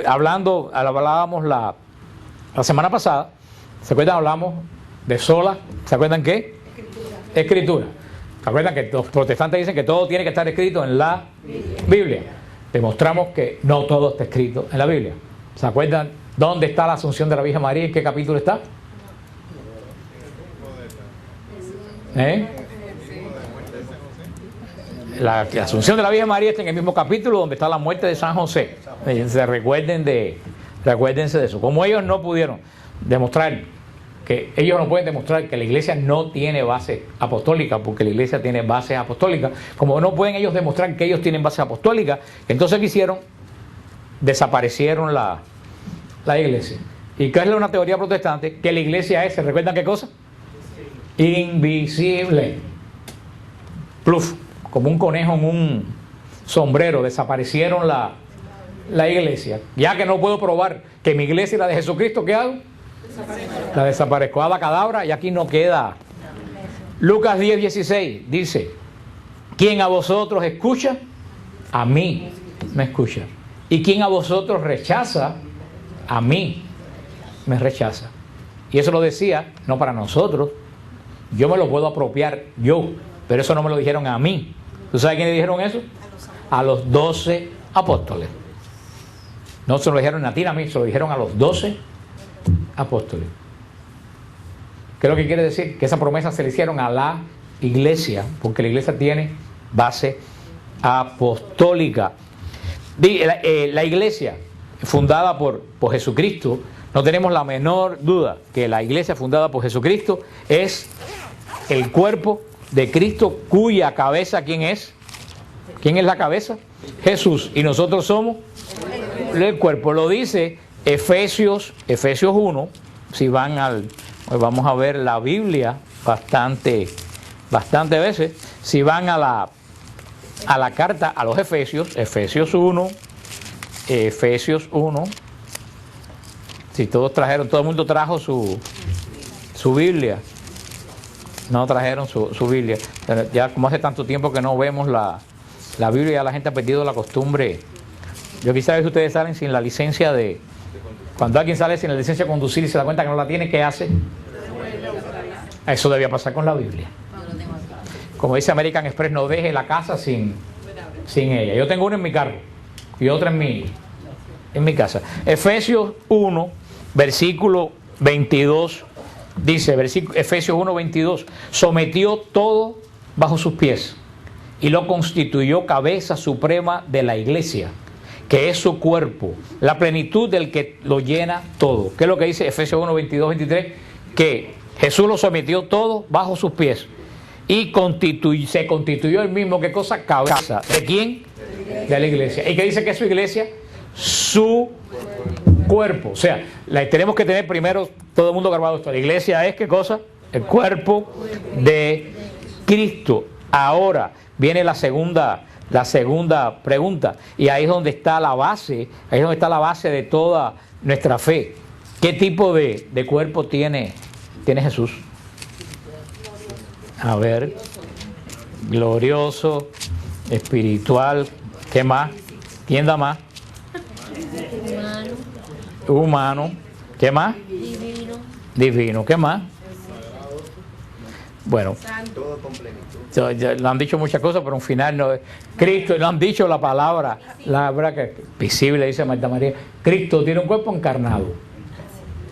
hablábamos la semana pasada, ¿se acuerdan? Hablamos de sola, ¿se acuerdan qué? Escritura. ¿Se acuerdan que los protestantes dicen que todo tiene que estar escrito en la Biblia? Demostramos que no todo está escrito en la Biblia. ¿Se acuerdan dónde está la Asunción de la Virgen María? ¿En qué capítulo está? La Asunción de la Virgen María está en el mismo capítulo donde está la muerte de San José. Recuérdense de eso. Como ellos no pudieron demostrar ellos no pueden demostrar que la iglesia no tiene base apostólica, porque la iglesia tiene base apostólica. Como no pueden ellos demostrar que ellos tienen base apostólica, entonces ¿qué hicieron? Desaparecieron la iglesia. ¿Y qué es una teoría protestante? Que la iglesia es, ¿se recuerdan qué cosa? Invisible. Pluf, como un conejo en un sombrero, desaparecieron la iglesia. Ya que no puedo probar que mi iglesia es la de Jesucristo, ¿qué hago? La desaparezco, a la cadabra, y aquí no queda. Lucas 10:16 dice: quien a vosotros escucha, a mí me escucha. Y quien a vosotros rechaza, a mí me rechaza. Y eso lo decía no para nosotros, yo me lo puedo apropiar yo, pero eso no me lo dijeron a mí. ¿Tú sabes quién le dijeron eso? A los 12 apóstoles. No se lo dijeron a ti, a mí, se lo dijeron a los 12 apóstoles. ¿Qué es lo que quiere decir? Que esa promesa se le hicieron a la iglesia, porque la iglesia tiene base apostólica. La iglesia fundada por Jesucristo, no tenemos la menor duda que la iglesia fundada por Jesucristo es el cuerpo de Cristo, cuya cabeza, ¿quién es? ¿Quién es la cabeza? Jesús. Y nosotros somos el cuerpo. Lo dice Efesios 1. Si van vamos a ver la Biblia bastante veces. Si van a la carta a los Efesios 1. Si todo el mundo trajo su Biblia. No trajeron su Biblia. Ya como hace tanto tiempo que no vemos la Biblia, ya la gente ha perdido la costumbre. Yo quisiera ver si ustedes salen sin la licencia de... Cuando alguien sale sin la licencia de conducir y se da cuenta que no la tiene, ¿qué hace? Eso debía pasar con la Biblia. Como dice American Express, no deje la casa sin ella. Yo tengo una en mi carro y otra en mi casa. Efesios 1, versículo 22, dice, Efesios 1, 22, sometió todo bajo sus pies y lo constituyó cabeza suprema de la iglesia, que es su cuerpo, la plenitud del que lo llena todo. ¿Qué es lo que dice Efesios 1, 22, 23? Que Jesús lo sometió todo bajo sus pies y se constituyó el mismo, ¿qué cosa? Cabeza. ¿De quién? De la iglesia. ¿Y qué dice que es su iglesia? Su cuerpo. O sea, tenemos que tener primero todo el mundo grabado esto. La iglesia es, ¿qué cosa? El cuerpo de Cristo. Ahora viene la segunda pregunta, y ahí es donde está la base, de toda nuestra fe. ¿Qué tipo de cuerpo tiene Jesús? A ver, glorioso, espiritual, ¿qué más? ¿Quién da más? Humano, ¿qué más? Divino, ¿qué más? Bueno, ya le han dicho muchas cosas, pero al final no. Cristo, le han dicho la palabra que es visible, dice Marta María. Cristo tiene un cuerpo encarnado.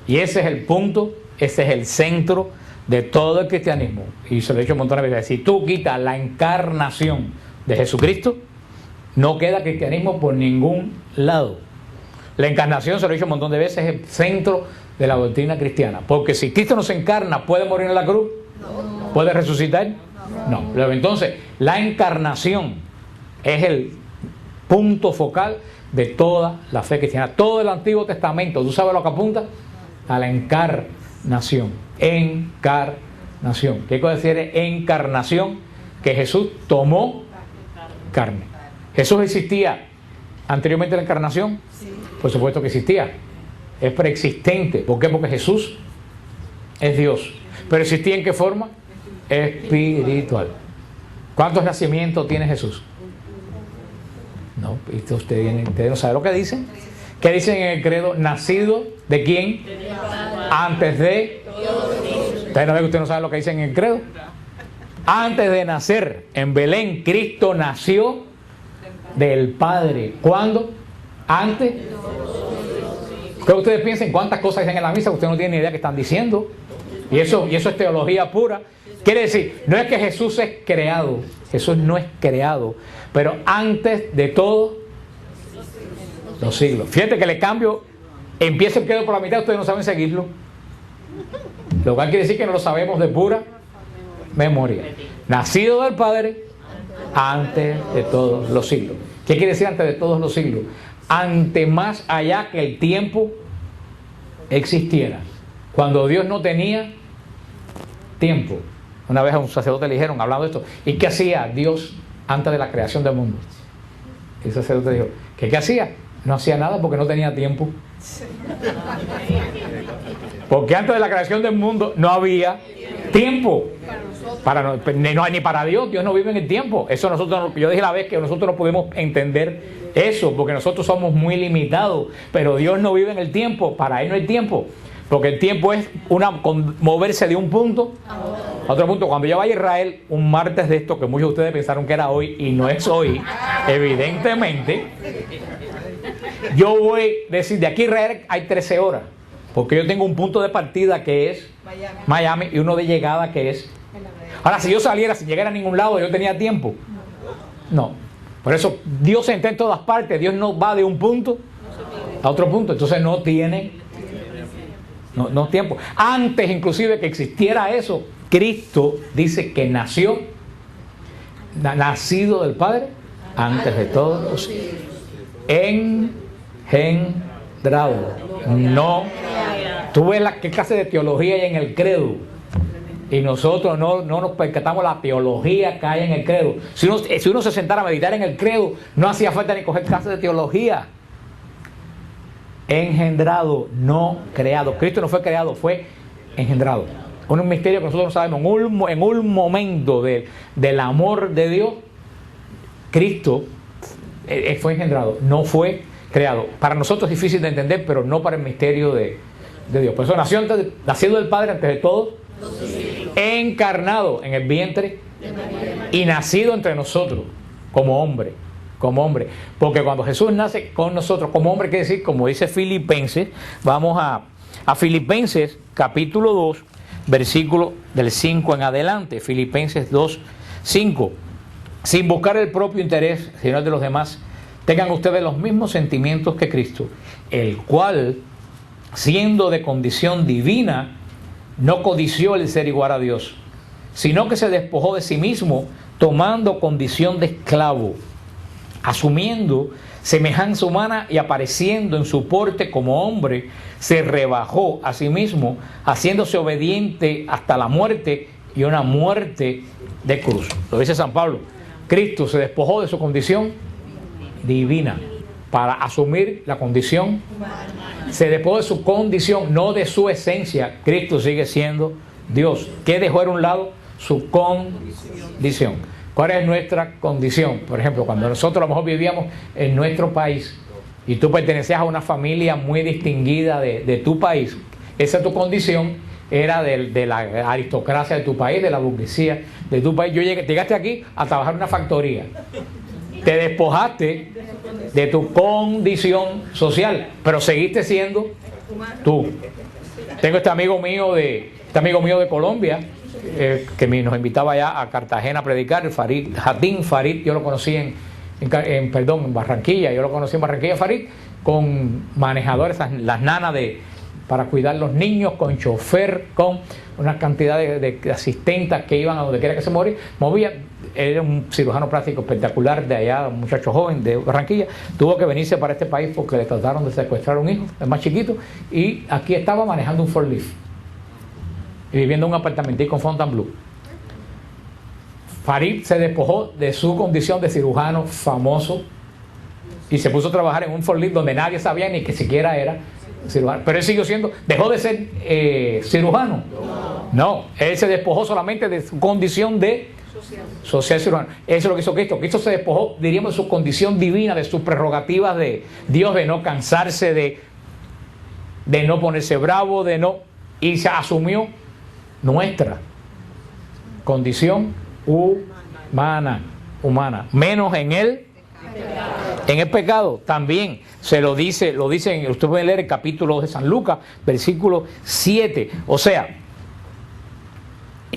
Y ese es el punto, ese es el centro de todo el cristianismo. Y se lo he dicho un montón de veces. Si tú quitas la encarnación de Jesucristo, no queda cristianismo por ningún lado. La encarnación, se lo he dicho un montón de veces, es el centro de la doctrina cristiana. Porque si Cristo no se encarna, ¿puede morir en la cruz? No. ¿Puede resucitar? No. Entonces, la encarnación es el punto focal de toda la fe cristiana. Todo el Antiguo Testamento, ¿tú sabes lo que apunta? A la encarnación. Encarnación. ¿Qué quiere decir encarnación? Que Jesús tomó carne. ¿Jesús existía anteriormente a la encarnación? Sí. Por supuesto que existía. Es preexistente. ¿Por qué? Porque Jesús es Dios. ¿Pero existía en qué forma? Espiritual. ¿Cuántos nacimientos tiene Jesús? No, ustedes no saben lo que dicen. ¿Qué dicen en el credo? ¿Nacido de quién? Antes de... Ustedes no ven que ustedes no saben lo que dicen en el credo. Antes de nacer en Belén, Cristo nació del Padre. ¿Cuándo? Antes. Que ustedes piensen cuántas cosas dicen en la misa que ustedes no tienen ni idea que están diciendo. Y eso es teología pura. Quiere decir, no es que Jesús es creado. Jesús no es creado. Pero antes de todo los siglos. Fíjate que le cambio. Empieza el credo por la mitad, ustedes no saben seguirlo. Lo cual quiere decir que no lo sabemos de pura memoria. Nacido del Padre antes de todos los siglos. ¿Qué quiere decir antes de todos los siglos? Ante más allá que el tiempo existiera. Cuando Dios no tenía tiempo. Una vez a un sacerdote le dijeron, hablando de esto, ¿y qué hacía Dios antes de la creación del mundo? Y el sacerdote dijo, ¿qué hacía? No hacía nada porque no tenía tiempo. Porque antes de la creación del mundo no había tiempo. Ni para Dios. Dios no vive en el tiempo. Eso nosotros, yo dije la vez que nosotros no podemos entender eso, porque nosotros somos muy limitados. Pero Dios no vive en el tiempo. Para Él no hay tiempo. Porque el tiempo es moverse de un punto a otro punto. Cuando yo vaya a Israel, un martes de esto, que muchos de ustedes pensaron que era hoy y no es hoy, evidentemente, yo voy a decir, de aquí a Israel hay 13 horas. Porque yo tengo un punto de partida que es Miami y uno de llegada que es... Ahora, si yo saliera sin llegar a ningún lado, ¿yo tenía tiempo? No. Por eso Dios está en todas partes. Dios no va de un punto a otro punto. Entonces no tiene tiempo. Antes inclusive que existiera eso, Cristo dice que nació, nacido del Padre, antes de todos los siglos. Engendrado. No. Tú ves qué clase de teología hay en el credo. Y nosotros no nos percatamos la teología que hay en el credo. Si uno se sentara a meditar en el credo, no hacía falta ni coger clases de teología. Engendrado, no creado. Cristo no fue creado, fue engendrado. Un misterio que nosotros no sabemos. En un momento del amor de Dios, Cristo fue engendrado, no fue creado. Para nosotros es difícil de entender, pero no para el misterio de Dios. Por eso nacido del Padre antes de todo, encarnado en el vientre y nacido entre nosotros como hombre. Porque cuando Jesús nace con nosotros como hombre, quiere decir, como dice Filipenses, vamos a Filipenses capítulo 2, versículo del 5 en adelante. Filipenses 2, 5. Sin buscar el propio interés, sino el de los demás, tengan ustedes los mismos sentimientos que Cristo, el cual, siendo de condición divina, no codició el ser igual a Dios, sino que se despojó de sí mismo, tomando condición de esclavo, asumiendo semejanza humana y apareciendo en su porte como hombre, se rebajó a sí mismo, haciéndose obediente hasta la muerte, y una muerte de cruz. Lo dice San Pablo. Cristo se despojó de su condición divina para asumir la condición. Se despojó de su condición, no de su esencia. Cristo sigue siendo Dios. ¿Qué dejó a un lado? Su condición. ¿Cuál es nuestra condición? Por ejemplo, cuando nosotros a lo mejor vivíamos en nuestro país y tú pertenecías a una familia muy distinguida de tu país, esa tu condición era de la aristocracia de tu país, de la burguesía de tu país. Llegaste aquí a trabajar en una factoría. Te despojaste de tu condición social, pero seguiste siendo tú. Tengo este amigo mío de Colombia, que nos invitaba allá a Cartagena a predicar, Hatim Farid. Yo lo conocí en Barranquilla. Yo lo conocí en Barranquilla, Farid, con manejadores, las nanas para cuidar los niños, con chofer, con una cantidad de asistentes que iban a donde quiera que se movía. Era un cirujano plástico espectacular de allá, un muchacho joven de Barranquilla. Tuvo que venirse para este país porque le trataron de secuestrar a un hijo, el más chiquito, y aquí estaba manejando un Ford Leaf y viviendo en un apartamentico en Fontainebleau. Farid se despojó de su condición de cirujano famoso y se puso a trabajar en un Ford Leaf donde nadie sabía ni que siquiera era cirujano. Pero él siguió siendo, dejó de ser cirujano. No, él se despojó solamente de su condición de social ser humano. Eso es lo que hizo Cristo. Cristo se despojó, diríamos, de su condición divina, de sus prerrogativas de Dios, de no cansarse, de no ponerse bravo, y se asumió nuestra condición humana, menos en el pecado. También lo dicen, usted puede leer el capítulo de San Lucas, versículo 7. O sea,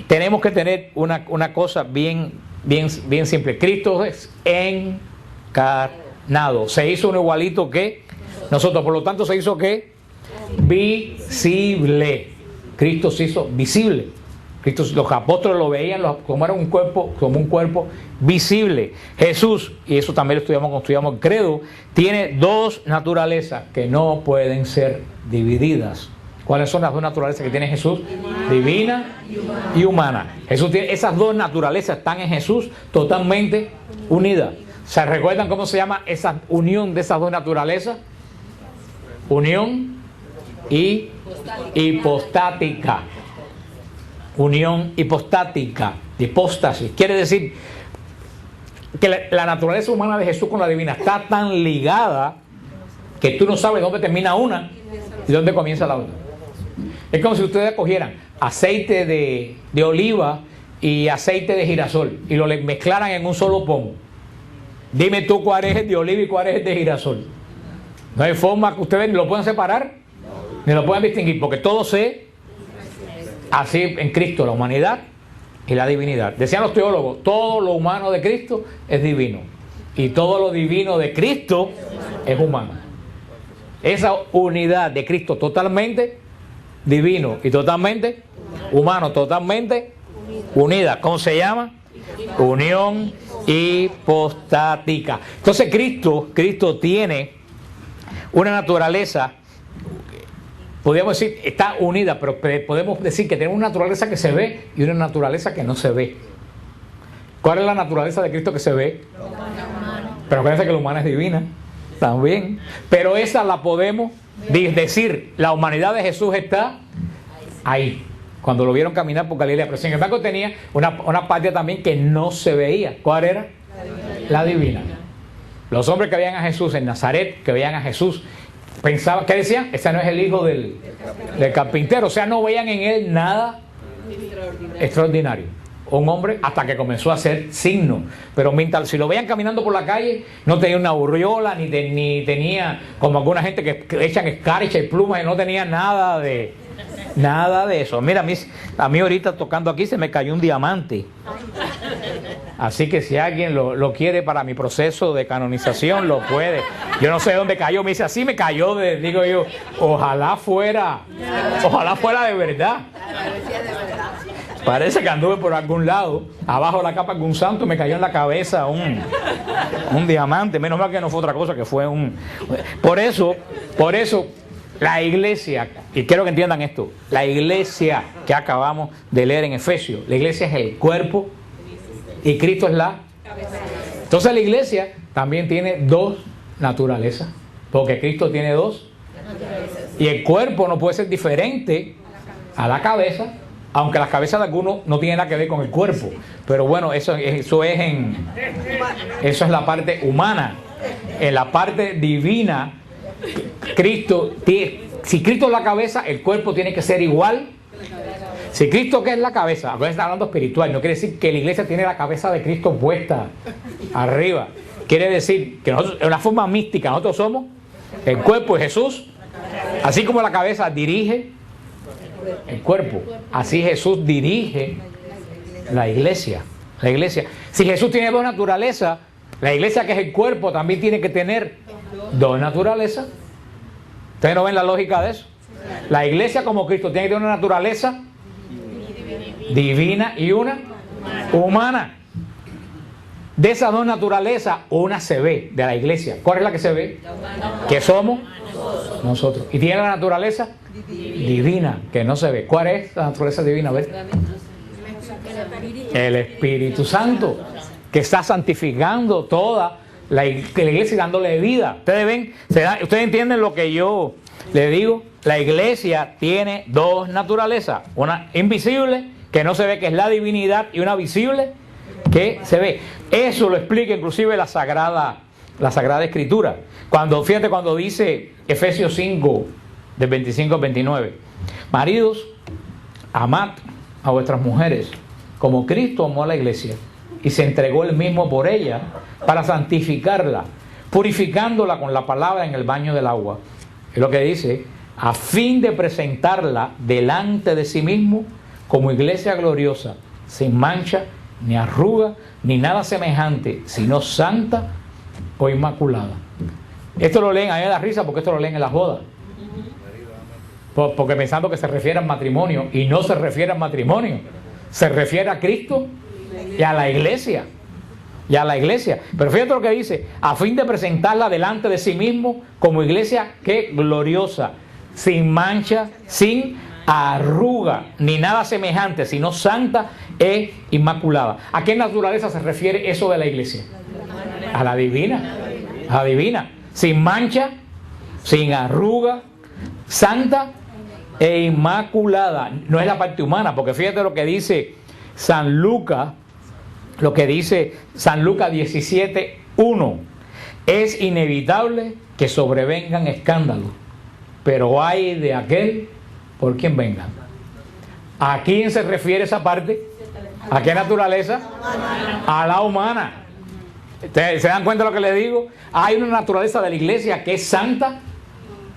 tenemos que tener una cosa bien simple. Cristo es encarnado. Se hizo un igualito que nosotros, por lo tanto se hizo ¿qué? Visible. Cristo se hizo visible. Cristo, los apóstoles lo veían como un cuerpo visible. Jesús, y eso también lo estudiamos cuando estudiamos el credo, tiene dos naturalezas que no pueden ser divididas. ¿Cuáles son las dos naturalezas que tiene Jesús? Divina y humana. Jesús tiene esas dos naturalezas, están en Jesús totalmente unidas. ¿Se recuerdan cómo se llama esa unión de esas dos naturalezas? Unión y hipostática. Unión hipostática, hipóstasis. Quiere decir que la naturaleza humana de Jesús con la divina está tan ligada que tú no sabes dónde termina una y dónde comienza la otra. Es como si ustedes cogieran aceite de oliva y aceite de girasol y lo mezclaran en un solo pomo. Dime tú cuál es el de oliva y cuál es el de girasol. No hay forma que ustedes ni lo puedan separar ni lo puedan distinguir, porque todo así en Cristo, la humanidad y la divinidad. Decían los teólogos, todo lo humano de Cristo es divino y todo lo divino de Cristo es humano. Esa unidad de Cristo totalmente divino y totalmente humano, totalmente unida. ¿Cómo se llama? Unión hipostática. Entonces Cristo tiene una naturaleza, podríamos decir, está unida, pero podemos decir que tiene una naturaleza que se ve y una naturaleza que no se ve. ¿Cuál es la naturaleza de Cristo que se ve? Pero acuérdense que la humana es divina también. Pero esa la podemos decir, la humanidad de Jesús está ahí. Cuando lo vieron caminar por Galilea. Pero sin embargo tenía una parte también que no se veía. ¿Cuál era? La divina. Los hombres que veían a Jesús en Nazaret, que veían a Jesús, pensaban, ¿qué decían? Ese no es el hijo del carpintero. O sea, no veían en él nada extraordinario. Un hombre hasta que comenzó a hacer signos. Pero mientras, si lo veían caminando por la calle, no tenía una aureola, ni tenía, como alguna gente que echan escarcha y plumas, y no tenía nada de eso. Mira, a mí ahorita tocando aquí se me cayó un diamante. Así que si alguien lo quiere para mi proceso de canonización, lo puede. Yo no sé dónde cayó, me dice así, me cayó, digo yo, ojalá fuera de verdad. Parece que anduve por algún lado, abajo de la capa de algún santo, me cayó en la cabeza un diamante. Menos mal que no fue otra cosa, que fue Por eso, la iglesia, y quiero que entiendan esto, la iglesia que acabamos de leer en Efesios, la iglesia es el cuerpo y Cristo es la cabeza. Entonces la iglesia también tiene dos naturalezas, porque Cristo tiene dos, y el cuerpo no puede ser diferente a la cabeza, aunque las cabezas de algunos no tienen nada que ver con el cuerpo. Pero bueno, eso es la parte humana. En la parte divina, si Cristo es la cabeza, el cuerpo tiene que ser igual. Si Cristo, ¿qué es la cabeza? Ahora está hablando espiritual, no quiere decir que la iglesia tiene la cabeza de Cristo puesta arriba. Quiere decir que nosotros, en una forma mística, nosotros somos el cuerpo de Jesús. Así como la cabeza dirige el cuerpo, así Jesús dirige la iglesia. Si Jesús tiene dos naturalezas, la iglesia, que es el cuerpo, también tiene que tener dos naturalezas. ¿Ustedes no ven la lógica de eso? La iglesia como Cristo tiene que tener una naturaleza divina y una humana. De esas dos naturalezas, una se ve de la iglesia. ¿Cuál es la que se ve? Que somos nosotros. Y tiene la naturaleza divina, que no se ve. ¿Cuál es la naturaleza divina? A ver. El Espíritu Santo, que está santificando toda la iglesia y dándole vida. Ustedes ven, ustedes entienden lo que yo les digo. La iglesia tiene dos naturalezas, una invisible, que no se ve, que es la divinidad, y una visible, que se ve. Eso lo explica inclusive la Sagrada Escritura. Fíjate cuando dice Efesios 5, del 25 al 29. Maridos, amad a vuestras mujeres, como Cristo amó a la iglesia, y se entregó él mismo por ella, para santificarla, purificándola con la palabra en el baño del agua. Es lo que dice, a fin de presentarla delante de sí mismo, como iglesia gloriosa, sin mancha, ni arruga, ni nada semejante, sino santa o inmaculada. Esto lo leen, a mí me da risa porque esto lo leen en las bodas. Porque pensando que se refiere al matrimonio, y no se refiere al matrimonio, se refiere a Cristo y a la iglesia. Y a la iglesia. Pero fíjate lo que dice, a fin de presentarla delante de sí mismo como iglesia que gloriosa, sin mancha, sin arruga, ni nada semejante, sino santa e inmaculada. ¿A qué naturaleza se refiere eso de la iglesia? A la divina. A la divina. Sin mancha, sin arruga, santa e inmaculada. No es la parte humana, porque fíjate lo que dice San Lucas, 17:1. Es inevitable que sobrevengan escándalos, pero hay de aquel por quien vengan. ¿A quién se refiere esa parte? ¿A qué naturaleza? A la humana. ¿Se dan cuenta de lo que les digo? Hay una naturaleza de la iglesia que es santa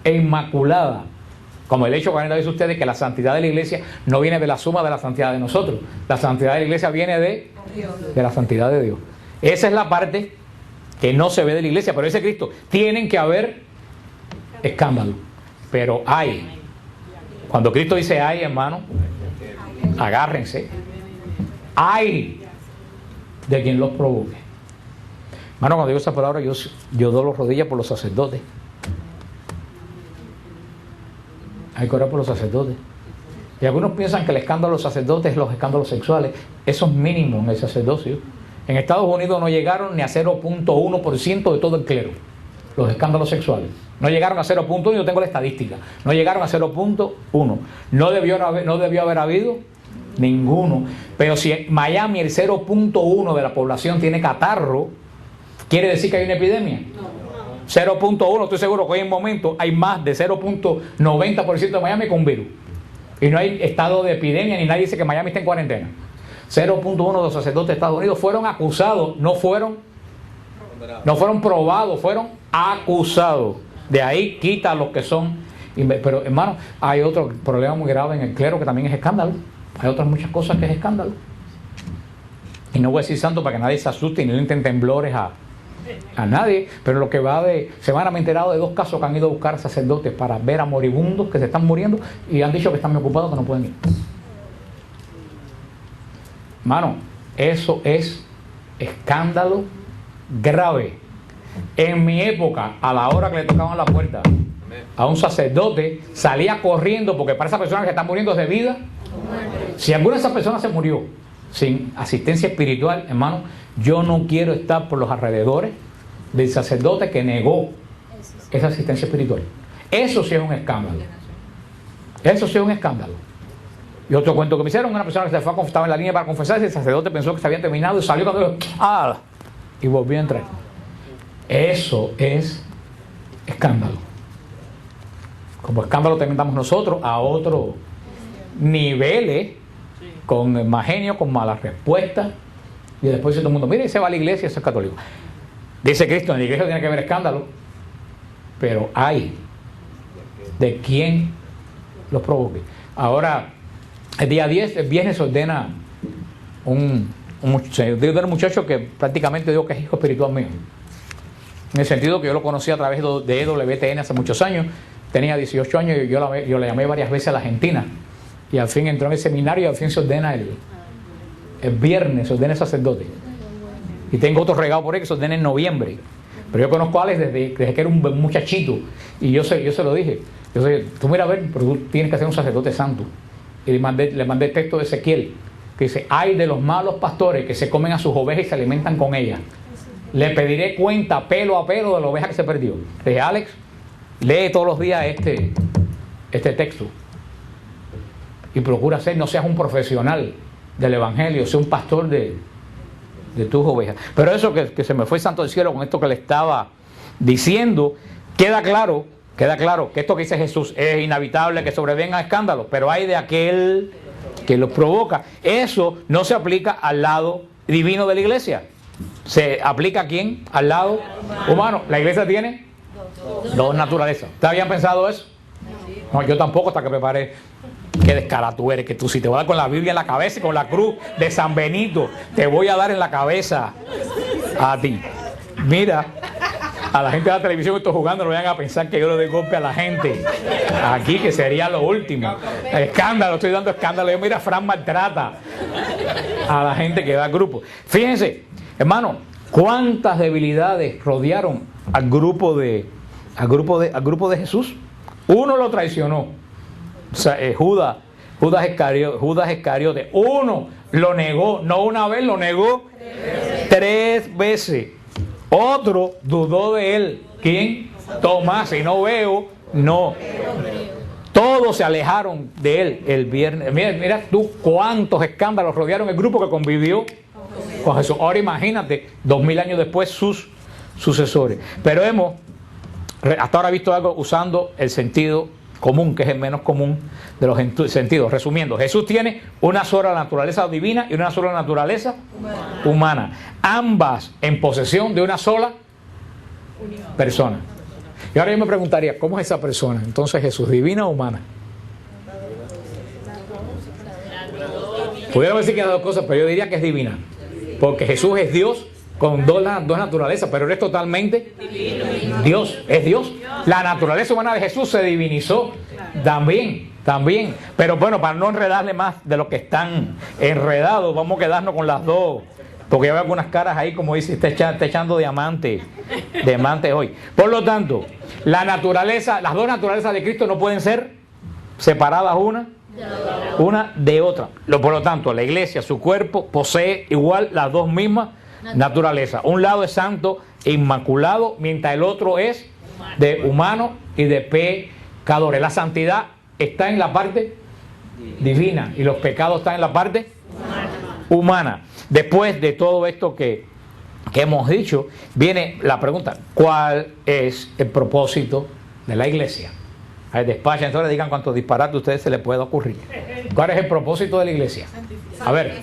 e inmaculada. Como el hecho que han dicho ustedes que la santidad de la iglesia no viene de la suma de la santidad de nosotros. La santidad de la iglesia viene de la santidad de Dios. Esa es la parte que no se ve de la iglesia, pero dice Cristo, tienen que haber escándalo. Pero hay. Cuando Cristo dice hay, hermano, agárrense. Hay de quien los provoque. Hermano, cuando digo esa palabra, yo doblo rodillas por los sacerdotes. Hay que orar por los sacerdotes. Y algunos piensan que el escándalo de los sacerdotes es los escándalos sexuales. Eso es mínimo en el sacerdocio. En Estados Unidos no llegaron ni a 0.1% de todo el clero, los escándalos sexuales. No llegaron a 0.1, yo tengo la estadística. No llegaron a 0.1. No debió haber habido ninguno. Pero si en Miami el 0.1 de la población tiene catarro, ¿quiere decir que hay una epidemia? No. 0.1, estoy seguro que hoy en momento hay más de 0.90% de Miami con virus. Y no hay estado de epidemia, ni nadie dice que Miami está en cuarentena. 0.1 de los sacerdotes de Estados Unidos fueron acusados, no fueron probados, fueron acusados. De ahí quita a los que son. Pero hermano, hay otro problema muy grave en el clero que también es escándalo. Hay otras muchas cosas que es escándalo. Y no voy a decir santo para que nadie se asuste y no le entren temblores a nadie, pero lo que va de semana me he enterado de 2 casos que han ido a buscar sacerdotes para ver a moribundos que se están muriendo y han dicho que están muy ocupados, que no pueden ir. Hermano, eso es escándalo grave. En mi época, a la hora que le tocaban la puerta a un sacerdote, salía corriendo porque para esa persona que se está muriendo es de vida. Si alguna de esas personas se murió sin asistencia espiritual, hermano, yo no quiero estar por los alrededores del sacerdote que negó esa asistencia espiritual. Eso sí es un escándalo. Eso sí es un escándalo. Y otro cuento que me hicieron, una persona que se fue a confesar, estaba en la línea para confesarse, el sacerdote pensó que se había terminado y salió cuando y volvió a entrar. Eso es escándalo. Como escándalo también damos nosotros a otros niveles, con más genio, con malas respuestas, y después dice todo el mundo, mire, se va a la iglesia, eso es católico. Dice Cristo, en la iglesia tiene que haber escándalo, pero hay de quien los provoque. Ahora, el día 10, el viernes, se ordena un muchacho que prácticamente digo que es hijo espiritual mío. En el sentido que yo lo conocí a través de EWTN hace muchos años. Tenía 18 años y yo le llamé varias veces a la Argentina. Y al fin entró en el seminario y al fin se ordena el viernes, se ordena el sacerdote. Y tengo otro regalo por ahí que se ordena en noviembre. Pero yo conozco a Alex desde que era un muchachito. Y yo se lo dije. Tú mira a ver, pero tú tienes que ser un sacerdote santo. Y le mandé el texto de Ezequiel, que dice, ay de los malos pastores que se comen a sus ovejas y se alimentan con ellas. Le pediré cuenta pelo a pelo de la oveja que se perdió. Le dije, Alex, lee todos los días este texto. Y procura ser, no seas un profesional del evangelio, sea un pastor de tus ovejas. Pero eso que se me fue santo del cielo con esto que le estaba diciendo, queda claro que esto que dice Jesús es inevitable que sobrevengan escándalos, pero hay de aquel que los provoca. Eso no se aplica al lado divino de la iglesia. ¿Se aplica a quién? Al lado humano. La iglesia tiene dos naturalezas. ¿Ustedes habían pensado eso? No, yo tampoco, hasta que me paré. Qué descarado tú eres, que tú si te voy a dar con la Biblia en la cabeza y con la cruz de San Benito, te voy a dar en la cabeza a ti. Mira, a la gente de la televisión que estoy jugando no vayan a pensar que yo le doy golpe a la gente aquí, que sería lo último. Escándalo, estoy dando escándalo. Yo, mira, Fran maltrata a la gente que va al grupo. Fíjense, hermano, cuántas debilidades rodearon al grupo de Jesús. Uno lo traicionó. O sea, Judas Iscariote. Uno lo negó, no una vez, lo negó 3 veces. Otro dudó de él. ¿Quién? Tomás. Si no veo, no. Todos se alejaron de él el viernes. Mira tú cuántos escándalos rodearon el grupo que convivió con Jesús. Ahora imagínate, 2000 años después, sus sucesores. Pero hemos hasta ahora visto algo usando el sentido común, que es el menos común de los sentidos. Resumiendo, Jesús tiene una sola naturaleza divina y una sola naturaleza humana. Ambas en posesión de una sola persona. Y ahora yo me preguntaría, ¿cómo es esa persona? Entonces, ¿Jesús divina o humana? Pudiera decir que hay dos cosas, pero yo diría que es divina. Porque Jesús es Dios con dos naturalezas, pero él es totalmente Dios, es Dios. La naturaleza humana de Jesús se divinizó también. Pero bueno, para no enredarle más de lo que están enredados, vamos a quedarnos con las dos, porque ya veo algunas caras ahí, como dice, está echando diamantes hoy. Por lo tanto, las dos naturalezas de Cristo no pueden ser separadas una de otra. Por lo tanto, la iglesia, su cuerpo, posee igual las dos mismas naturaleza. Un lado es santo e inmaculado, mientras el otro es de humano y de pecadores. La santidad está en la parte divina y los pecados están en la parte humana. Después de todo esto que hemos dicho, viene la pregunta: ¿cuál es el propósito de la iglesia? A ver, despachen, entonces digan cuántos disparates a ustedes se les puede ocurrir. ¿Cuál es el propósito de la iglesia? A ver.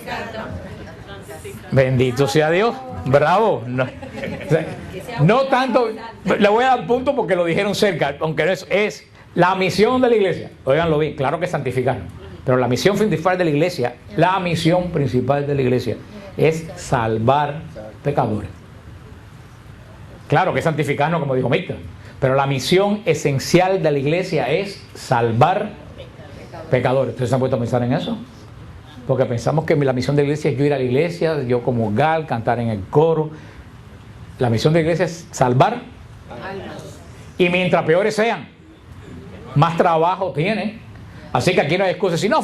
Bendito sea Dios, bravo. No tanto, le voy a dar punto porque lo dijeron cerca, aunque no es la misión de la iglesia. Óiganlo bien, claro que es santificarnos, pero la misión principal de la iglesia, es salvar pecadores. Claro que es santificarnos, como dijo Mirta, pero la misión esencial de la iglesia es salvar pecadores. ¿Ustedes se han puesto a pensar en eso? Porque pensamos que la misión de la iglesia es yo ir a la iglesia, yo como gal, cantar en el coro. La misión de la iglesia es salvar almas. Y mientras peores sean, más trabajo tiene. Así que aquí no hay excusa. Si no,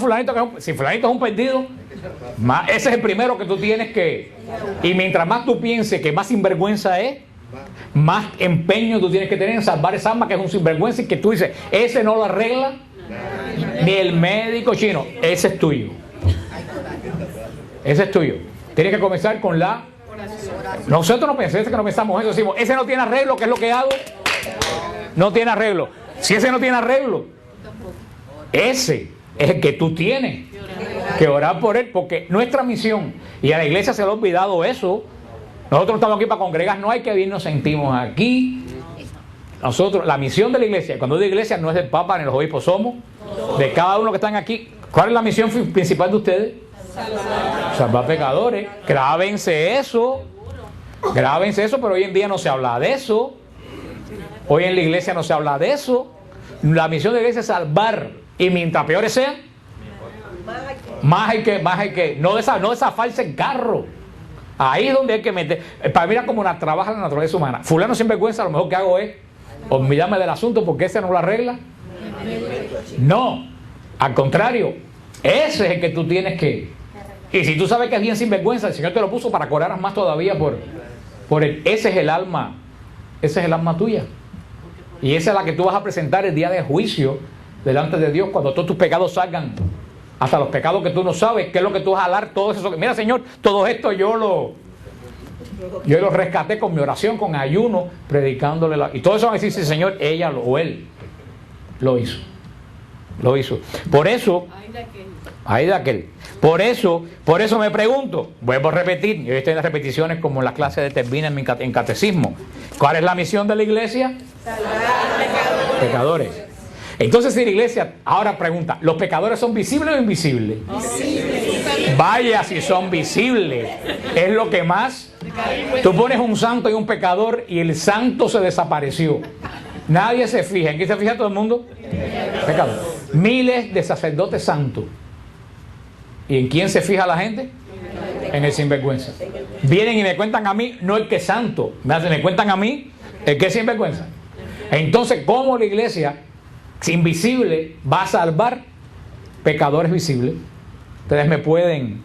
si fulanito es un perdido, ese es el primero que tú tienes que... Y mientras más tú pienses que más sinvergüenza es, más empeño tú tienes que tener en salvar esa alma que es un sinvergüenza, y que tú dices, ese no lo arregla ni el médico chino, ese es tuyo. Ese es tuyo. Tienes que comenzar con la... Nosotros no pensamos eso, decimos, ese no tiene arreglo, ¿qué es lo que hago? No tiene arreglo. Si ese no tiene arreglo, ese es el que tú tienes que orar por él, porque nuestra misión, y a la iglesia se le ha olvidado eso. Nosotros estamos aquí para congregar, no hay que bien nos sentimos aquí. Nosotros, la misión de la iglesia, cuando digo iglesia, no es del Papa ni los obispos, somos de cada uno que están aquí. ¿Cuál es la misión principal de ustedes? Salvar pecadores. Grábense eso, pero hoy en día no se habla de eso. Hoy en la iglesia no se habla de eso. La misión de la iglesia es salvar, y mientras peores sean, más hay que no desafarse el carro. Ahí es donde hay que meter. Para mirar cómo trabaja la naturaleza humana. Fulano sin vergüenza, lo mejor que hago es olvidarme del asunto porque ese no lo arregla. No, al contrario, ese es el que tú tienes que... Y si tú sabes que es bien sinvergüenza, el Señor te lo puso para que oraras más todavía por él. Ese es el alma tuya. Y esa es la que tú vas a presentar el día de juicio delante de Dios, cuando todos tus pecados salgan, hasta los pecados que tú no sabes, qué es lo que tú vas a hablar, todo eso. Mira, Señor, todo esto yo Yo los rescaté con mi oración, con ayuno, predicándole y todo eso van a decir, sí, Señor, ella o él lo hizo. Lo hizo. Por eso, ay de aquel. Por eso me pregunto, vuelvo a repetir, yo estoy en las repeticiones como en las clases de Termina en catecismo. ¿Cuál es la misión de la iglesia? Salvar pecadores. Entonces, si la iglesia, ahora pregunta, ¿los pecadores son visibles o invisibles? Visibles. Vaya si son visibles. Es lo que más. Tú pones un santo y un pecador y el santo se desapareció. Nadie se fija. ¿En qué se fija todo el mundo? Pecador. Miles de sacerdotes santos. ¿Y en quién se fija la gente? En el sinvergüenza. Vienen y me cuentan a mí, no el que es santo. Me cuentan a mí el que es sinvergüenza. Entonces, ¿cómo la iglesia invisible va a salvar pecadores visibles? Ustedes me pueden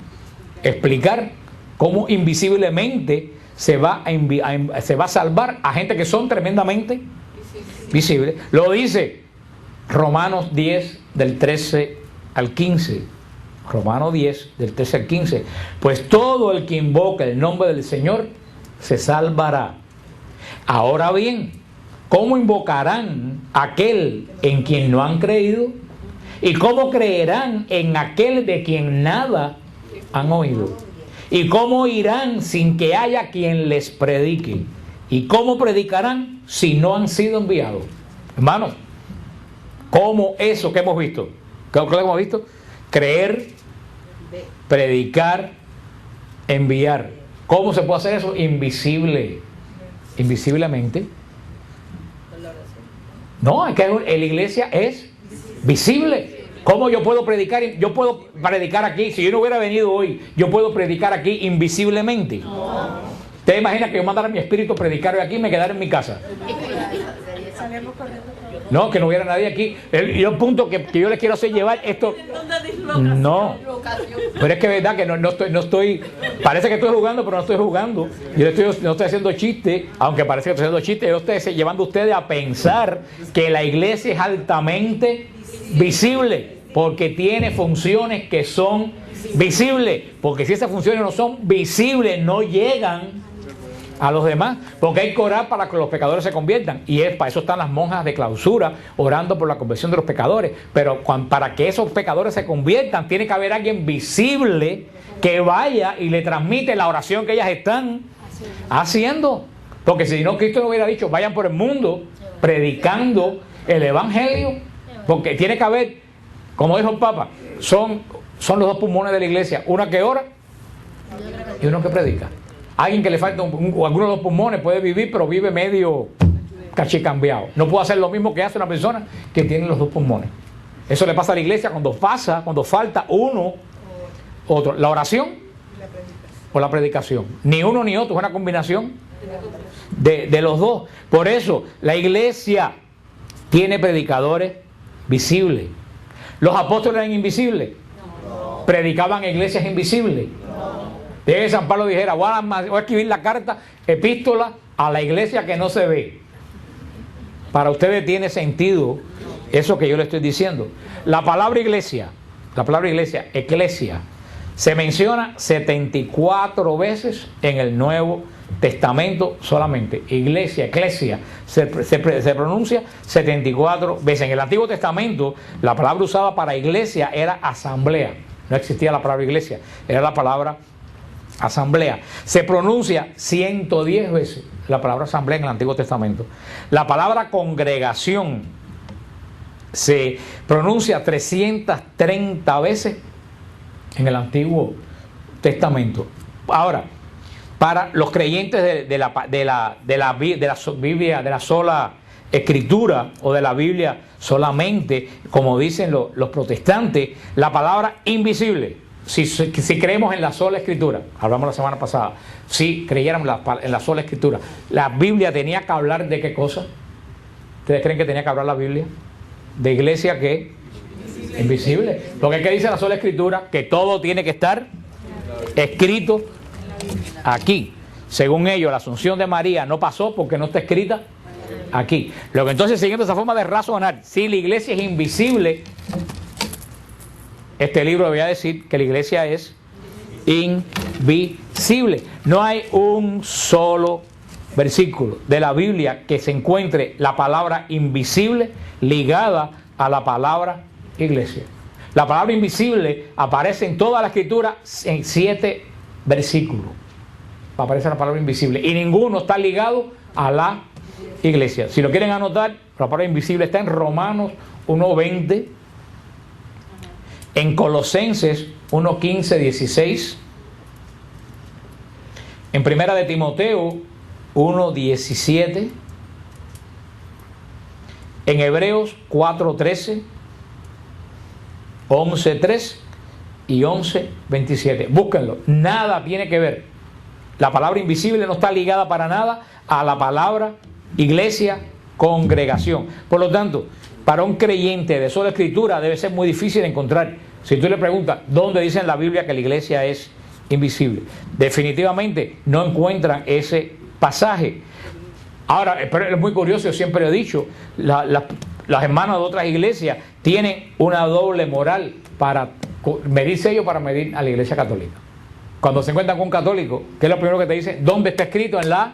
explicar cómo invisiblemente se va a salvar a gente que son tremendamente visibles. Lo dice Romanos 10 del 13 al 15. Romanos 10 del 13 al 15. Pues todo el que invoca el nombre del Señor se salvará. Ahora bien, ¿cómo invocarán a aquel en quien no han creído? ¿Y cómo creerán en aquel de quien nada han oído? ¿Y cómo irán sin que haya quien les predique? ¿Y cómo predicarán si no han sido enviados? Hermanos, ¿cómo eso que hemos visto? ¿Qué es lo que hemos visto? Creer, predicar, enviar. ¿Cómo se puede hacer eso? Invisiblemente. No, es que la iglesia es visible. ¿Cómo yo puedo predicar? Yo puedo predicar aquí. Si yo no hubiera venido hoy, yo puedo predicar aquí invisiblemente. ¿Usted imagina que yo mandara a mi espíritu a predicar hoy aquí y me quedara en mi casa? No, que no hubiera nadie aquí. El punto que yo les quiero hacer llevar esto. No. Pero es que es verdad que no estoy. Parece que estoy jugando, pero no estoy jugando. No estoy haciendo chiste, aunque parece que estoy haciendo chiste. Yo estoy llevando a ustedes a pensar que la iglesia es altamente visible, porque tiene funciones que son visibles. Porque si esas funciones no son visibles, no llegan a los demás, porque hay que orar para que los pecadores se conviertan, y para eso están las monjas de clausura orando por la conversión de los pecadores. Pero para que esos pecadores se conviertan, tiene que haber alguien visible que vaya y le transmite la oración que ellas están haciendo, porque si no, Cristo no hubiera dicho vayan por el mundo predicando el evangelio, porque tiene que haber, como dijo el Papa, son los dos pulmones de la iglesia, uno que ora y uno que predica. Alguien que le falta alguno de los pulmones puede vivir, pero vive medio cachicambiado. No puede hacer lo mismo que hace una persona que tiene los dos pulmones. Eso le pasa a la iglesia cuando falta uno, otro. La oración o la predicación. Ni uno ni otro, es una combinación de los dos. Por eso la iglesia tiene predicadores visibles. Los apóstoles eran invisibles. Predicaban en iglesias invisibles. De San Pablo dijera, voy a escribir la carta, epístola a la iglesia que no se ve. Para ustedes tiene sentido eso que yo le estoy diciendo. La palabra iglesia, eclesia, se menciona 74 veces en el Nuevo Testamento solamente. Iglesia, eclesia, se pronuncia 74 veces. En el Antiguo Testamento, la palabra usada para iglesia era asamblea. No existía la palabra iglesia, era la palabra asamblea. Se pronuncia 110 veces la palabra asamblea en el Antiguo Testamento. La palabra congregación se pronuncia 330 veces en el Antiguo Testamento. Ahora, para los creyentes de la Biblia, de la sola escritura o de la Biblia solamente, como dicen los protestantes, la palabra invisible. Si creemos en la sola escritura, hablamos la semana pasada, si creyéramos en la sola escritura, la Biblia tenía que hablar de qué cosa. ¿Ustedes creen que tenía que hablar la Biblia? De iglesia que invisible. Porque es que dice la sola escritura que todo tiene que estar escrito aquí. Según ellos, la asunción de María no pasó porque no está escrita aquí. Lo que entonces, siguiendo esa forma de razonar, si la iglesia es invisible, este libro debería decir que la iglesia es invisible. invisible. No hay un solo versículo de la Biblia que se encuentre la palabra invisible ligada a la palabra iglesia. La palabra invisible aparece en toda la escritura en 7 versículos. Aparece la palabra invisible y ninguno está ligado a la iglesia. Si lo quieren anotar, la palabra invisible está en Romanos 1:20, en Colosenses 1:15, 16, en Primera de Timoteo 1:17, en Hebreos 4:13, 11:3 y 11:27. Búsquenlo. Nada tiene que ver. La palabra invisible no está ligada para nada a la palabra iglesia, congregación. Por lo tanto, para un creyente de sola escritura debe ser muy difícil encontrar. Si tú le preguntas dónde dice en la Biblia que la iglesia es invisible, definitivamente no encuentran ese pasaje. Ahora, pero es muy curioso, yo siempre he dicho, las hermanas de otras iglesias tienen una doble moral para medirse ellos, para medir a la iglesia católica. Cuando se encuentran con un católico, ¿qué es lo primero que te dice? ¿Dónde está escrito en la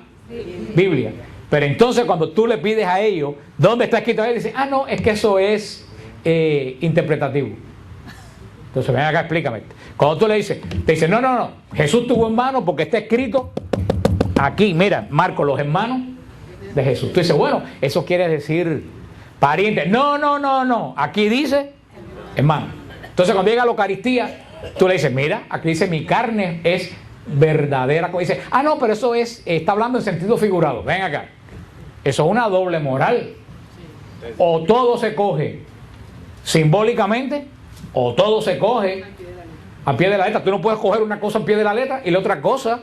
Biblia? Pero entonces cuando tú le pides a ellos dónde está escrito, ellos dicen, no, es que eso es interpretativo. Entonces ven acá, explícame. Cuando tú le dices, te dicen, no, Jesús tuvo hermanos porque está escrito aquí, mira, Marcos, los hermanos de Jesús. Tú dices, bueno, eso quiere decir pariente. No, aquí dice hermano. Entonces cuando llega a la Eucaristía, tú le dices, mira, aquí dice mi carne es verdadera. Dice, no, pero eso está hablando en sentido figurado. Ven acá. Eso es una doble moral. O todo se coge simbólicamente, o todo se coge a pie de la letra. Tú no puedes coger una cosa a pie de la letra y la otra cosa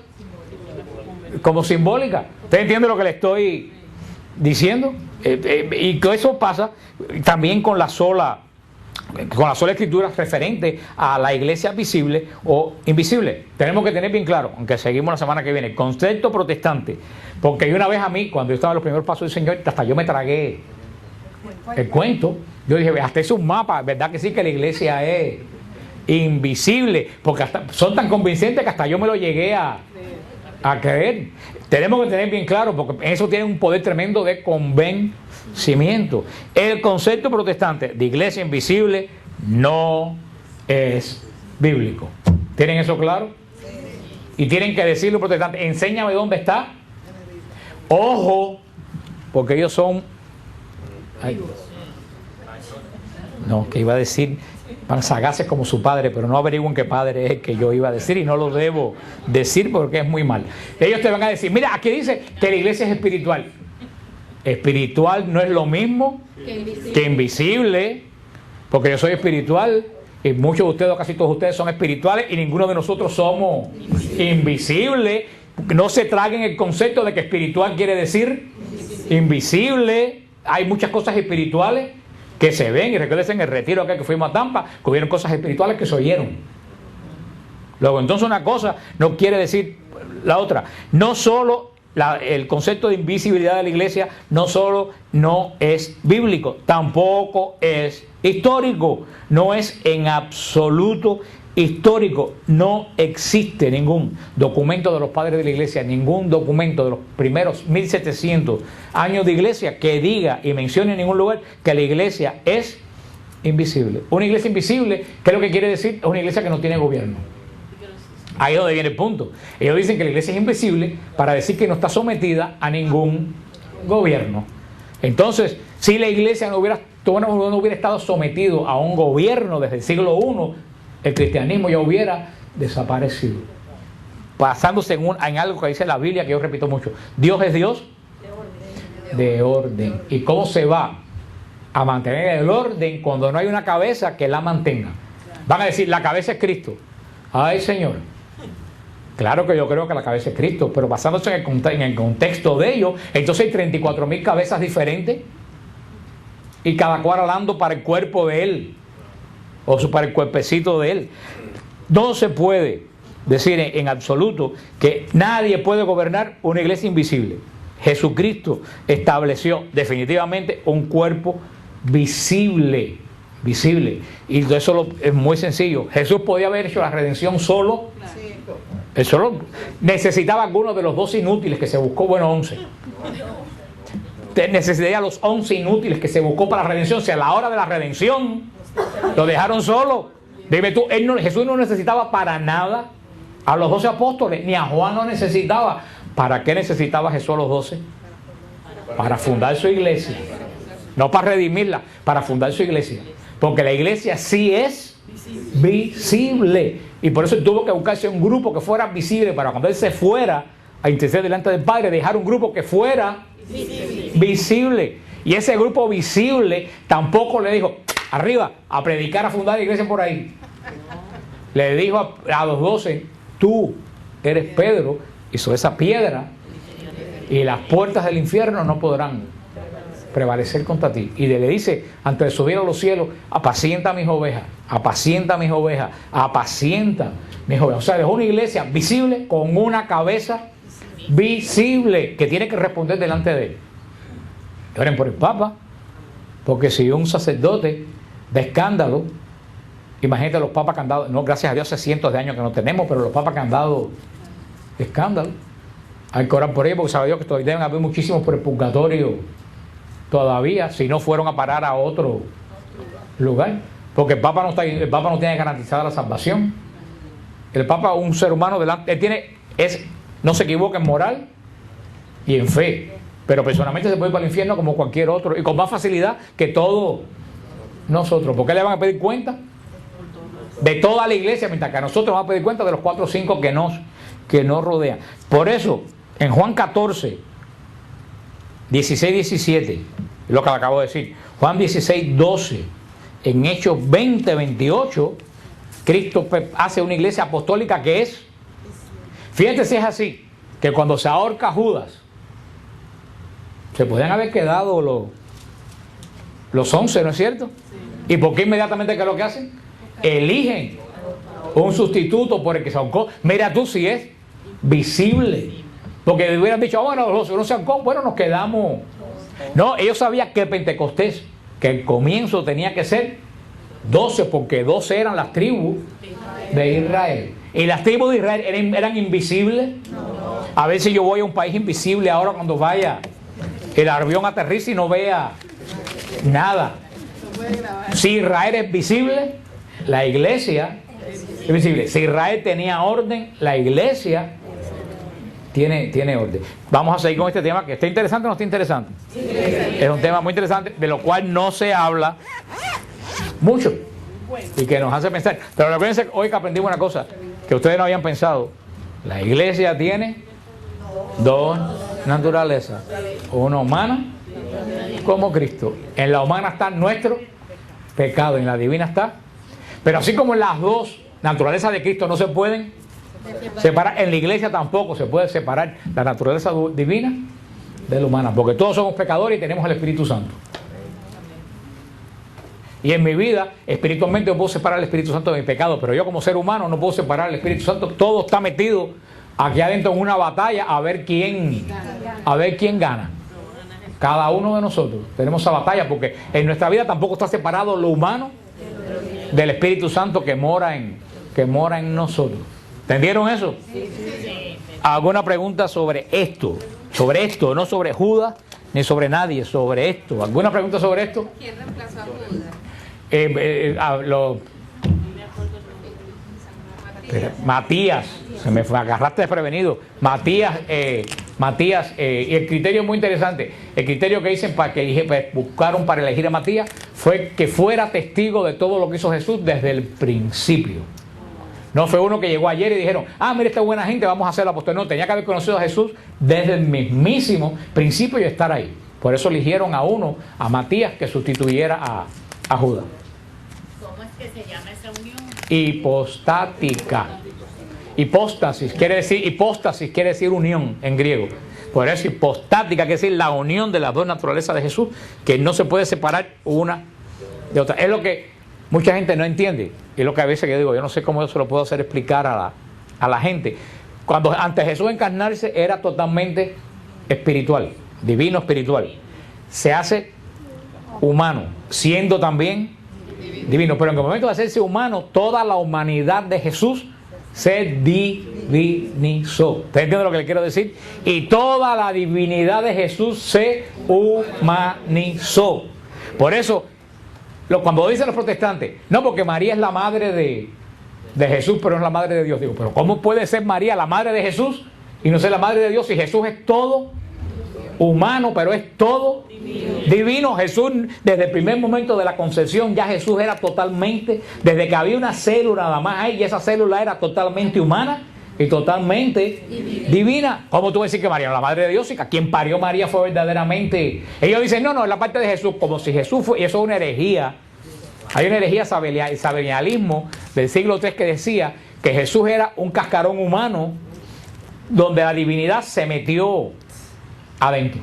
como simbólica. ¿Usted entiende lo que le estoy diciendo? Y que eso pasa también con la sola escritura referente a la iglesia visible o invisible. Tenemos que tener bien claro, aunque seguimos la semana que viene, el concepto protestante. Porque una vez a mí, cuando yo estaba en los primeros pasos del Señor, hasta yo me tragué el cuento. Yo dije, hasta es un mapa, ¿verdad que sí? Que la iglesia es invisible, porque hasta, son tan convincentes que hasta yo me lo llegué a creer. Tenemos que tener bien claro, porque eso tiene un poder tremendo de convencimiento. El concepto protestante de iglesia invisible no es bíblico. ¿Tienen eso claro? Y tienen que decirlo protestantes, enséñame dónde está. Ojo, porque ellos son... Ay, no, que iba a decir, van sagaces como su padre, pero no averigüen qué padre es el que yo iba a decir y no lo debo decir porque es muy mal. Ellos te van a decir, mira, aquí dice que la iglesia es espiritual. Espiritual no es lo mismo que invisible, porque yo soy espiritual y muchos de ustedes, o casi todos ustedes son espirituales y ninguno de nosotros somos invisibles. No se traguen el concepto de que espiritual quiere decir invisible. Hay muchas cosas espirituales que se ven, y recuérdense en el retiro acá que fuimos a Tampa, que hubieron cosas espirituales que se oyeron. Luego, entonces una cosa no quiere decir la otra. No solo el concepto de invisibilidad de la iglesia, no solo no es bíblico, tampoco es histórico, no es en absoluto histórico. No existe ningún documento de los padres de la iglesia, ningún documento de los primeros 1700 años de iglesia que diga y mencione en ningún lugar que la iglesia es invisible. Una iglesia invisible, ¿qué es lo que quiere decir? Es una iglesia que no tiene gobierno. Ahí es donde viene el punto. Ellos dicen que la iglesia es invisible para decir que no está sometida a ningún gobierno. Entonces, si la iglesia no hubiera estado sometido a un gobierno desde el siglo I, el cristianismo ya hubiera desaparecido. Basándose en algo que dice la Biblia, que yo repito mucho. Dios es Dios de orden. ¿Y cómo se va a mantener el orden cuando no hay una cabeza que la mantenga? Van a decir, la cabeza es Cristo. Ay, Señor. Claro que yo creo que la cabeza es Cristo, pero basándose en el contexto de ello, entonces hay 34,000 cabezas diferentes y cada cual hablando para el cuerpo de Él o para el cuerpecito de Él. No se puede decir en absoluto que nadie puede gobernar una iglesia invisible. Jesucristo estableció definitivamente un cuerpo visible. Y eso es muy sencillo. Jesús podía haber hecho la redención solo. Él solo necesitaba algunos de los 12 inútiles que se buscó, bueno, 11. Necesitaría los 11 inútiles que se buscó para la redención. Si a la hora de la redención lo dejaron solo. Dime tú, Jesús no necesitaba para nada a los 12 apóstoles, ni a Juan no necesitaba. ¿Para qué necesitaba Jesús a los 12? Para fundar su iglesia. No para redimirla, para fundar su iglesia. Porque la iglesia sí es visible. Y por eso tuvo que buscarse un grupo que fuera visible para cuando Él se fuera a interceder delante del Padre, dejar un grupo que fuera visible. Y ese grupo visible tampoco le dijo, arriba, a predicar, a fundar la iglesia por ahí. Le dijo a los 12, tú eres Pedro, y sobre esa piedra, y las puertas del infierno no podrán prevalecer contra ti. Y le dice, antes de subir a los cielos, apacienta mis ovejas, apacienta mis ovejas, apacienta mis ovejas. O sea, es una iglesia visible con una cabeza visible que tiene que responder delante de Él. Oren por el Papa, porque si un sacerdote de escándalo, imagínate los papas que han dado, no, gracias a Dios hace cientos de años que no tenemos, pero los papas que han dado escándalo, hay que orar por ellos, porque sabe Dios que todavía deben haber muchísimos por el purgatorio todavía, si no fueron a parar a otro lugar, porque el Papa no tiene garantizada la salvación. El Papa, un ser humano delante, no se equivoca en moral y en fe, pero personalmente se puede ir para el infierno como cualquier otro y con más facilidad que todos nosotros. ¿Por qué le van a pedir cuenta? De toda la iglesia, mientras que a nosotros vamos a pedir cuenta de los 4 o 5 que nos rodean. Por eso, en Juan 14, 16, 17, lo que acabo de decir, Juan 16, 12, en Hechos 20, 28, Cristo hace una iglesia apostólica que es, fíjate si es así, que cuando se ahorca Judas, se podían haber quedado los 11, ¿no es cierto? Sí. ¿Y por qué inmediatamente qué es lo que hacen? Eligen un sustituto por el que se ahorcó. Mira tú si es visible. Porque hubieran dicho, bueno, los no se ahorcó, bueno, nos quedamos. No, ellos sabían que Pentecostés, que el comienzo tenía que ser 12, porque 12 eran las tribus de Israel. ¿Y las tribus de Israel eran invisibles? A ver si yo voy a un país invisible ahora cuando vaya el avión aterriza y no vea nada. Si Israel es visible, la iglesia es visible. Si Israel tenía orden, la iglesia tiene orden. Vamos a seguir con este tema, que está interesante o no está interesante. Es un tema muy interesante, de lo cual no se habla mucho y que nos hace pensar. Pero recuerden hoy que aprendimos una cosa que ustedes no habían pensado. La iglesia tiene 2 naturalezas, una humana como Cristo. En la humana está nuestro pecado, en la divina está. Pero así como en las 2 naturalezas de Cristo no se pueden separar, en la iglesia tampoco se puede separar la naturaleza divina de la humana, porque todos somos pecadores y tenemos el Espíritu Santo. Y en mi vida, espiritualmente yo puedo separar el Espíritu Santo de mi pecado, pero yo como ser humano no puedo separar el Espíritu Santo. Todo está metido aquí adentro en una batalla a ver quién gana. Cada uno de nosotros tenemos esa batalla, porque en nuestra vida tampoco está separado lo humano del Espíritu Santo que mora en nosotros. ¿Entendieron eso? ¿Alguna pregunta sobre esto? Sobre esto, no sobre Judas ni sobre nadie, sobre esto. ¿Alguna pregunta sobre esto? ¿Quién reemplazó a Judas? Matías, se me agarraste desprevenido. Matías, y el criterio es muy interesante. El criterio que dicen buscaron para elegir a Matías fue que fuera testigo de todo lo que hizo Jesús desde el principio. No fue uno que llegó ayer y dijeron, mira esta buena gente, vamos a hacer la apóstol. No, tenía que haber conocido a Jesús desde el mismísimo principio y estar ahí. Por eso eligieron a Matías, que sustituyera a Judas. ¿Cómo es que se llama esa unión? Hipostática. Hipóstasis quiere decir unión en griego. Por eso hipostática quiere decir la unión de las 2 naturalezas de Jesús, que no se puede separar una de otra. Es lo que mucha gente no entiende. Y es lo que a veces yo digo, yo no sé cómo yo se lo puedo hacer explicar a la gente. Cuando antes de Jesús encarnarse era totalmente espiritual, divino espiritual. Se hace humano, siendo también divino. Pero en el momento de hacerse humano, toda la humanidad de Jesús se divinizó. ¿Usted entiende lo que le quiero decir? Y toda la divinidad de Jesús se humanizó. Por eso, cuando dicen los protestantes, no, porque María es la madre de Jesús, pero no es la madre de Dios. Digo, pero ¿cómo puede ser María la madre de Jesús y no ser la madre de Dios si Jesús es todo humano, pero es todo divino? Jesús, desde el primer momento de la concepción, ya Jesús era totalmente, desde que había una célula nada más ahí, y esa célula era totalmente humana y totalmente divina. ¿Cómo tú decir que María no es la madre de Dios? Y que quien parió María fue verdaderamente... Ellos dicen, no, es la parte de Jesús, como si Jesús fue... Y eso es una herejía. Hay una herejía sabelianismo del siglo III que decía que Jesús era un cascarón humano donde la divinidad se metió adentro.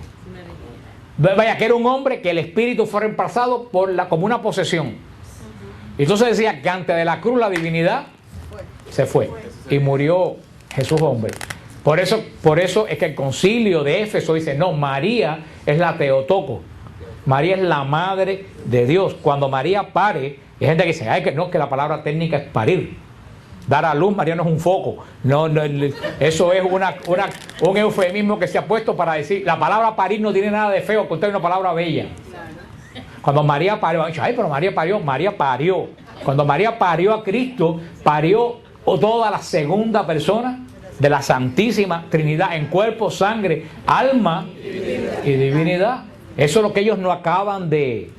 Vaya, que era un hombre que el espíritu fue reemplazado como una posesión. Entonces decía que antes de la cruz la divinidad se fue y murió Jesús hombre. Por eso es que el concilio de Éfeso dice, no, María es la Teotocos. María es la madre de Dios. Cuando María pare, hay gente que dice, ay, que no, que la palabra técnica es parir. Dar a luz, María no es un foco. No, eso es un eufemismo que se ha puesto para decir, la palabra parir no tiene nada de feo, porque es una palabra bella. Cuando María parió, han dicho, ay, pero María parió. Cuando María parió a Cristo, parió toda la segunda persona de la Santísima Trinidad en cuerpo, sangre, alma y divinidad. Eso es lo que ellos no acaban de...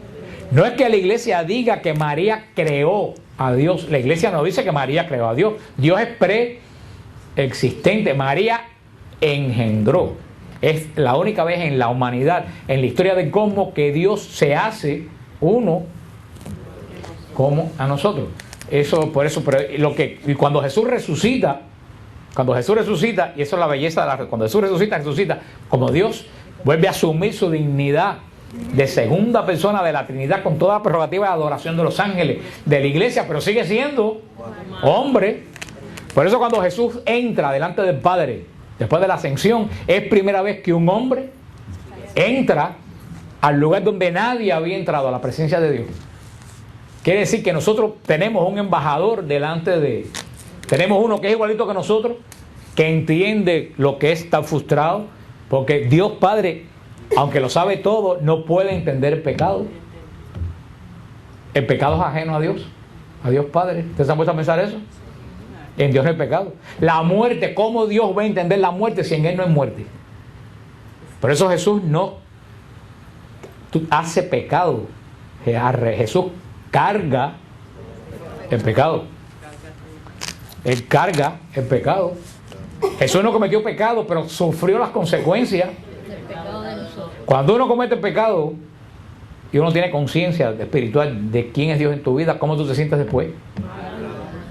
No es que la iglesia diga que María creó a Dios. La iglesia no dice que María creó a Dios. Dios es preexistente. María engendró. Es la única vez en la humanidad, en la historia del cosmos, que Dios se hace uno como a nosotros. Eso, por eso, y cuando Jesús resucita, y eso es la belleza cuando Jesús resucita como Dios, vuelve a asumir su dignidad de segunda persona de la Trinidad con toda la prerrogativa de adoración de los ángeles, de la iglesia, pero sigue siendo hombre. Por eso cuando Jesús entra delante del Padre, después de la ascensión, es primera vez que un hombre entra al lugar donde nadie había entrado, a la presencia de Dios. Quiere decir que nosotros tenemos un embajador delante de... Tenemos uno que es igualito que nosotros, que entiende lo que es estar frustrado, porque Dios Padre, aunque lo sabe todo, no puede entender el pecado. El pecado es ajeno a Dios Padre. ¿Ustedes se han puesto a pensar eso? En Dios no hay pecado. La muerte, ¿cómo Dios va a entender la muerte si en Él no hay muerte? Por eso Jesús no hace pecado. Jesús carga el pecado. Él carga el pecado. Jesús no cometió pecado, pero sufrió las consecuencias. Cuando uno comete pecado y uno tiene conciencia espiritual de quién es Dios en tu vida, ¿cómo tú te sientes después?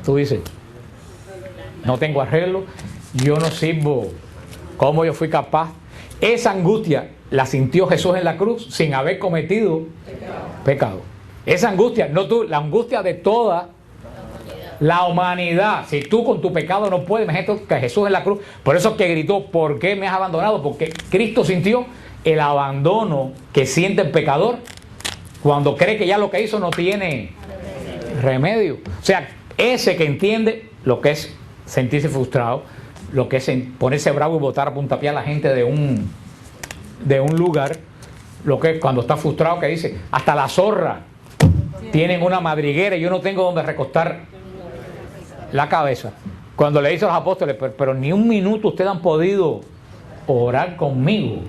Tú dices, no tengo arreglo, yo no sirvo, ¿cómo yo fui capaz? Esa angustia la sintió Jesús en la cruz sin haber cometido pecado. Esa angustia, la angustia de toda la humanidad. Si tú con tu pecado no puedes, imagínate que Jesús en la cruz, por eso es que gritó, ¿por qué me has abandonado? Porque Cristo sintió el abandono que siente el pecador cuando cree que ya lo que hizo no tiene remedio. O sea, ese que entiende lo que es sentirse frustrado, lo que es ponerse bravo y botar a puntapié a la gente de un lugar, lo que es cuando está frustrado, que dice, hasta la zorra tienen una madriguera y yo no tengo donde recostar la cabeza. Cuando le dice a los apóstoles, pero ni un minuto ustedes han podido orar conmigo.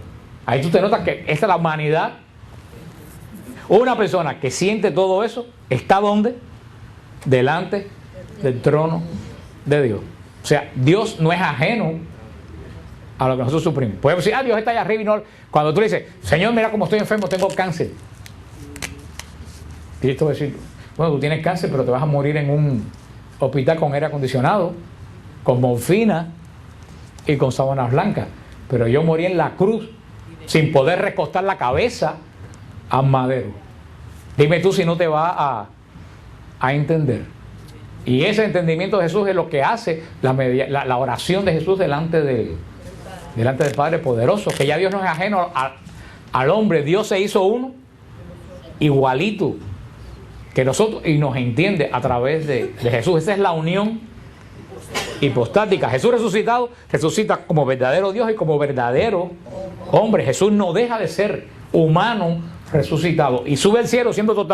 Ahí tú te notas que esta es la humanidad. Una persona que siente todo eso está ¿dónde? Delante del trono de Dios. O sea, Dios no es ajeno a lo que nosotros sufrimos. Podemos decir, Dios está allá arriba y no. Cuando tú le dices, Señor, mira cómo estoy enfermo, tengo cáncer. Cristo va a decir, bueno, tú tienes cáncer, pero te vas a morir en un hospital con aire acondicionado, con morfina y con sábanas blancas. Pero yo morí en la cruz sin poder recostar la cabeza al madero. Dime tú si no te va a entender. Y ese entendimiento de Jesús es lo que hace la oración de Jesús delante del Padre poderoso, que ya Dios no es ajeno al hombre. Dios se hizo uno igualito que nosotros y nos entiende a través de Jesús. Esa es la unión hipostática. Jesús resucitado, resucita como verdadero Dios y como verdadero hombre. Jesús no deja de ser humano resucitado y sube al cielo siendo totalmente